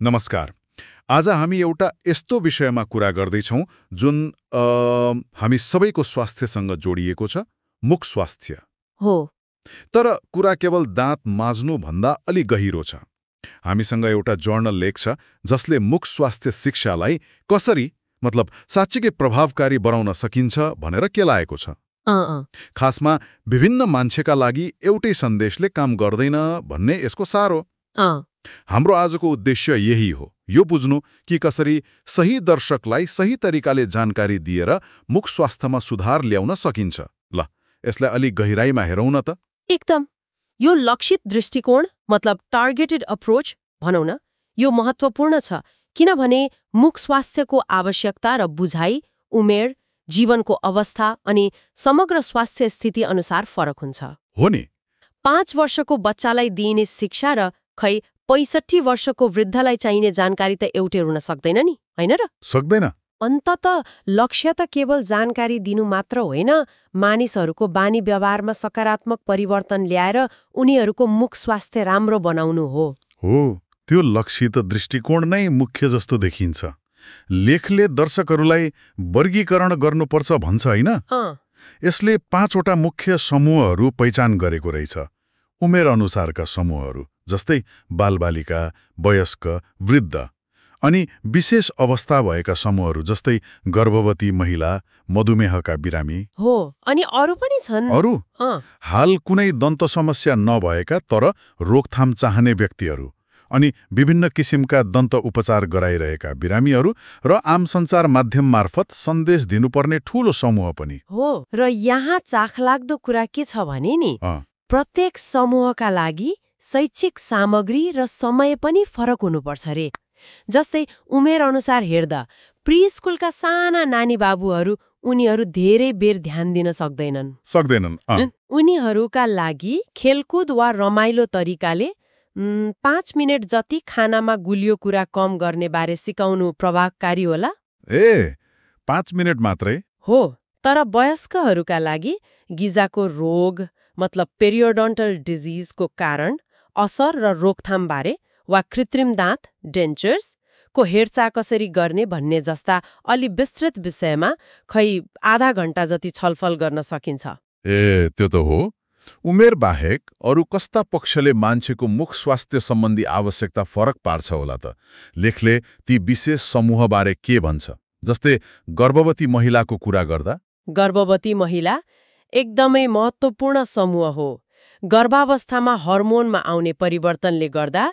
नमस्कार। आज हामी एउटा यस्तो विषयमा कुरा गर्दैछौँ जुन हामी सबैको स्वास्थ्यसँग जोडिएको छ, मुख स्वास्थ्य। हो। तर कुरा केवल दाँत माझ्नुभन्दा अलि गहिरो छ। हामीसँग एउटा जर्नल लेख छ जसले मुख स्वास्थ्य शिक्षालाई कसरी साँच्चीकै प्रभावकारी बनाउन सकिन्छ भनेर केलाएको छ। खासमा विभिन्न मान्छेका लागि एउटै सन्देशले काम गर्दैन भन्ने यसको सार हो। हाम्रो आजको उद्देश्य यही हो, यो बुझ्नु कि कसरी सही दर्शकलाई सही तरिकाले जानकारी दिएर मुख स्वास्थ्यमा सुधार ल्याउन सकिन्छ। ल, यसलाई अलि गहिराईमा हेरौँ न त। एकदम। यो लक्षित दृष्टिकोण टार्गेटेड अप्रोच भनौँ न, यो महत्त्वपूर्ण छ किनभने मुख स्वास्थ्यको आवश्यकता र बुझाइ उमेर, जीवनको अवस्था अनि समग्र स्वास्थ्य स्थिति अनुसार फरक हुन्छ। हो नि। 5 वर्षको बच्चालाई दिइने शिक्षा र 65 वर्षको वृद्धलाई चाहिने जानकारी त एउटै हुन सक्दैन नि, होइन र? सक्दैन। अन्ततः लक्ष्य त केवल जानकारी दिनु मात्र होइन, मानिसहरूको बानी व्यवहारमा सकारात्मक परिवर्तन ल्याएर उनीहरूको मुख स्वास्थ्य राम्रो बनाउनु हो। त्यो लक्षित दृष्टिकोण नै मुख्य जस्तो देखिन्छ। लेखले दर्शकहरूलाई वर्गीकरण गर्नुपर्छ भन्छ, होइन? यसले 5 वटा मुख्य समूहहरू पहिचान गरेको रहेछ। उमेर अनुसारका समूहहरू जस्तै बालबालिका, वयस्क, वृद्ध, अनि विशेष अवस्था भएका समूहहरू जस्तै गर्भवती महिला, मधुमेहका बिरामी। हो, अनि अरू पनि छन्। अरू हाल कुनै दन्त समस्या नभएका तर रोकथाम चाहने व्यक्तिहरू, अनि विभिन्न किसिमका दन्त उपचार गराइरहेका बिरामीहरू र आम सञ्चार माध्यम मार्फत सन्देश दिनुपर्ने ठूलो समूह पनि हो। र यहाँ चाखलाग्दो कुरा के छ भने नि, प्रत्येक समूहका लागि शैक्षिक सामग्री र समय पनि फरक हुनुपर्छ रे। जस्तै उमेर अनुसार हेर्दा प्री स्कुलका साना नानी बाबुहरू उनीहरू धेरै बेर ध्यान दिन सक्दैनन्। उनीहरूका लागि खेलकुद वा रमाइलो तरिकाले 5 मिनट जति खानामा गुलियो कुरा कम गर्ने बारे सिकाउनु प्रभावकारी होला। 5 मिनट मात्रै हो। तर वयस्कहरूका लागि गिजाको रोग पेरियोडोन्टल डिजिजको कारण, असर र रोकथाम बारे वा कृत्रिम दाँत डेन्चर्स को हेरचाह कसरी गर्ने भन्ने जस्ता अलि विस्तृत विषयमा आधा घण्टा जति छलफल गर्न सकिन्छ। त्यो त हो। उमेर बाहेक अरू कस्ता पक्षले मान्छेको मुख स्वास्थ्य सम्बन्धी आवश्यकता फरक पार्छ होला त? लेखले ती विशेष समूहबारे के भन्छ? जस्तै गर्भवती महिलाको कुरा गर्दा, गर्भवती महिला एकदमै महत्त्वपूर्ण समूह हो। गर्भावस्थामा हर्मोनमा आउने परिवर्तनले गर्दा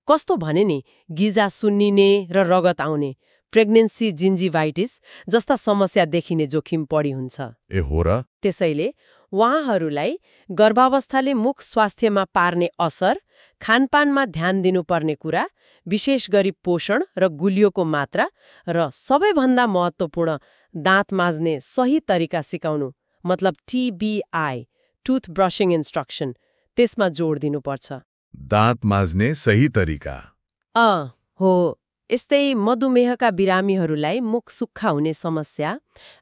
कस्तो भने नि, गिजा सुन्निने र रगत आउने, प्रेग्नेन्सी जिन्जिभाइटिस जस्ता समस्या देखिने जोखिम बढी हुन्छ। हो र? त्यसैले उहाँहरूलाई गर्भावस्थाले मुख स्वास्थ्यमा पार्ने असर, खानपानमा ध्यान दिनुपर्ने कुरा, विशेष गरी पोषण र गुलियोको मात्रा, र सबैभन्दा महत्त्वपूर्ण दाँत माझ्ने सही तरिका सिकाउनु, TBI, टुथ ब्रशिङ इन्स्ट्रक्सन, त्यसमा जोड दिनुपर्छ। दाँत माझ्ने सही तरिका हो। यस्तै मधुमेहका बिरामीहरूलाई मुख सुक्खा हुने समस्या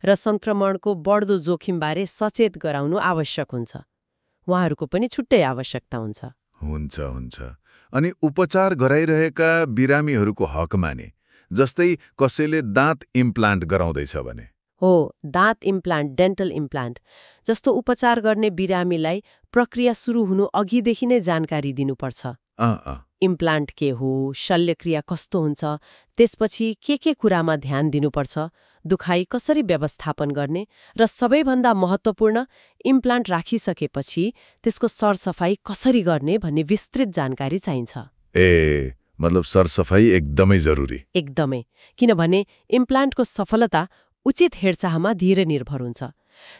र संक्रमणको बढ्दो जोखिमबारे सचेत गराउनु आवश्यक हुन्छ। उहाँहरूको पनि छुट्टै आवश्यकता हुन्छ। अनि उपचार गराइरहेका बिरामीहरूको हक माने, जस्तै कसैले दाँत इम्प्लान्ट गराउँदैछ भने? हो, दाँत इम्प्लान्ट, डेन्टल इम्प्लान्ट जस्तो उपचार गर्ने बिरामीलाई प्रक्रिया सुरु हुनु अघिदेखि नै जानकारी दिनुपर्छ। इम्प्लान्ट के हो, शल्यक्रिया कस्तो हुन्छ, त्यसपछि के कुरामा ध्यान दिनुपर्छ, दुखाइ कसरी व्यवस्थापन गर्ने, र सबैभन्दा महत्त्वपूर्ण, इम्प्लान्ट राखिसकेपछि त्यसको सरसफाई कसरी गर्ने भन्ने विस्तृत जानकारी चाहिन्छ। सरसफाई एकदमै जरुरी। एकदमै, किनभने इम्प्लान्टको सफलता उचित हेरचाहमा धेरै निर्भर हुन्छ।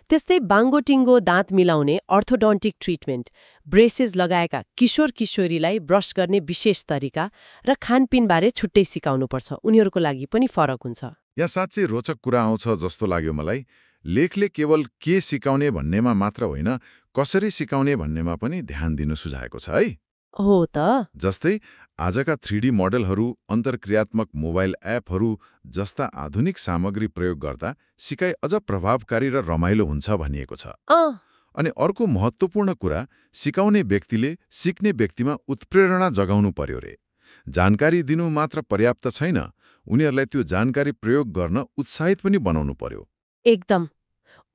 त्यस्तै बाङ्गोटिङ्गो दाँत मिलाउने अर्थोडोन्टिक ट्रिटमेन्ट, ब्रेसेस लगाएका किशोर किशोरीलाई ब्रस गर्ने विशेष तरिका र खानपिनबारे छुट्टै सिकाउनुपर्छ। उनीहरूको लागि पनि फरक हुन्छ। यहाँ साँच्चै रोचक कुरा आउँछ जस्तो लाग्यो मलाई। लेखले केवल के सिकाउने भन्नेमा मात्र होइन, कसरी सिकाउने भन्नेमा पनि ध्यान दिनु सुझाएको छ है। हो त। जस्तै आजका 3D मोडेलहरू, अन्तर्क्रियात्मक मोबाइल एपहरू जस्ता आधुनिक सामग्री प्रयोग गर्दा सिकाइ अझ प्रभावकारी र रमाइलो हुन्छ भनिएको छ। अनि अर्को महत्त्वपूर्ण कुरा, सिकाउने व्यक्तिले सिक्ने व्यक्तिमा उत्प्रेरणा जगाउनु पर्यो रे। जानकारी दिनु मात्र पर्याप्त छैन, उनीहरूलाई त्यो जानकारी प्रयोग गर्न उत्साहित पनि बनाउनु पर्यो। एकदम।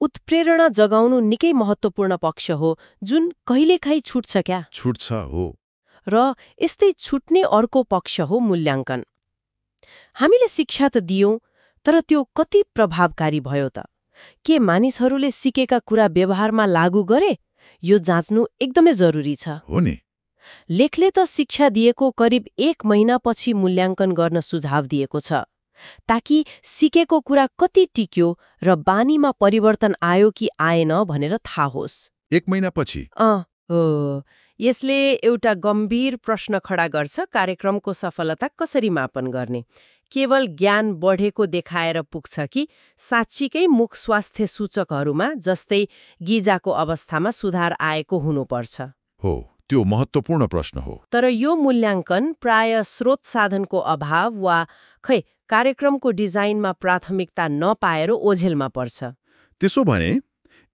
उत्प्रेरणा जगाउनु निकै महत्त्वपूर्ण पक्ष हो, जुन कहिलेकाहीँ छुट्छ क्या। छुट्छ हो। र यस्तै छुट्ने अर्को पक्ष हो मूल्याङ्कन। हामीले शिक्षा त दियौं, तर त्यो कति प्रभावकारी भयो त? के मानिसहरूले सिकेका कुरा व्यवहारमा लागू गरे? यो जाँच्नु एकदमै जरुरी छ। हो नि। लेखले त शिक्षा दिएको करिब 1 महिनापछि मूल्याङ्कन गर्न सुझाव दिएको छ, ताकि सिकेको कुरा कति टिक्यो र बानीमा परिवर्तन आयो कि आएन भनेर थाहा होस्। 1 महिनापछि? हो। यसले एउटा गम्भीर प्रश्न खडा गर्छ, कार्यक्रमको सफलता कसरी मापन गर्ने? केवल ज्ञान बढेको देखाएर पुग्छ कि साँच्चीकै मुख स्वास्थ्य सूचकहरूमा, जस्तै गिजाको अवस्थामा सुधार आएको हुनुपर्छ? हो, त्यो महत्त्वपूर्ण प्रश्न हो। तर यो मूल्याङ्कन प्राय स्रोत साधनको अभाव वा कार्यक्रमको डिजाइनमा प्राथमिकता नपाएर ओझेलमा पर्छ। त्यसो भने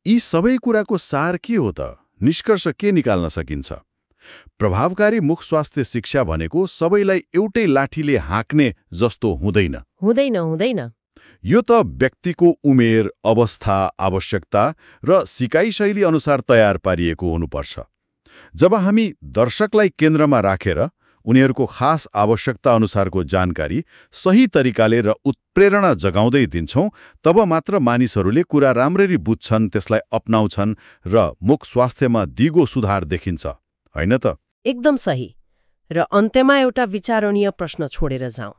यी सबै कुराको सार के हो त? निष्कर्ष के निकाल्न सकिन्छ? प्रभावकारी मुख स्वास्थ्य शिक्षा भनेको सबैलाई एउटै लाठीले हाँक्ने जस्तो हुँदैन। हुँदैन। यो त व्यक्तिको उमेर, अवस्था, आवश्यकता र सिकाइ शैली अनुसार तयार पारिएको हुनुपर्छ। जब हामी दर्शकलाई केन्द्रमा राखेर उनीहरूको खास आवश्यकता अनुसारको जानकारी सही तरिकाले र उत्प्रेरणा जगाउँदै दिन्छौं, तब मात्र मानिसहरूले कुरा राम्ररी बुझ्छन्, त्यसलाई अपनाउँछन् र मुख स्वास्थ्यमा दिगो सुधार देखिन्छ, होइन त? एकदम सही। र अन्त्यमा एउटा विचारणीय प्रश्न छोडेर जाउँ।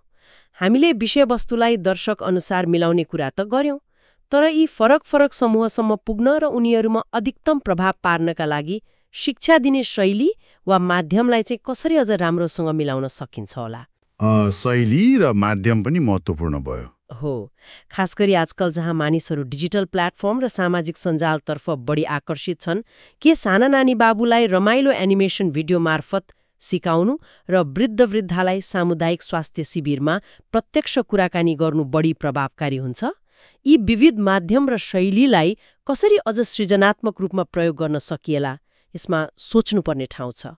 हामीले विषयवस्तुलाई दर्शक अनुसार मिलाउने कुरा त गर्यौं, तर यी फरक समूहसम्म पुग्न र उनीहरूमा अधिकतम प्रभाव पार्नका लागि शिक्षा दिने शैली वा माध्यमलाई चाहिँ कसरी अझ राम्रोसँग मिलाउन सकिन्छ होला? शैली र माध्यम पनि महत्त्वपूर्ण भयो। हो, खास गरी आजकल जहाँ मानिसहरू डिजिटल प्लेटफर्म र सामाजिक सञ्जालतर्फ बढी आकर्षित छन्, के साना नानी बाबुलाई रमाइलो एनिमेसन भिडियो मार्फत सिकाउनु र वृद्धलाई सामुदायिक स्वास्थ्य शिविरमा प्रत्यक्ष कुराकानी गर्नु बढी प्रभावकारी हुन्छ? यी विविध माध्यम र शैलीलाई कसरी अझ सृजनात्मक रूपमा प्रयोग गर्न सकिएला, यसमा सोच्नुपर्ने ठाउँ छ।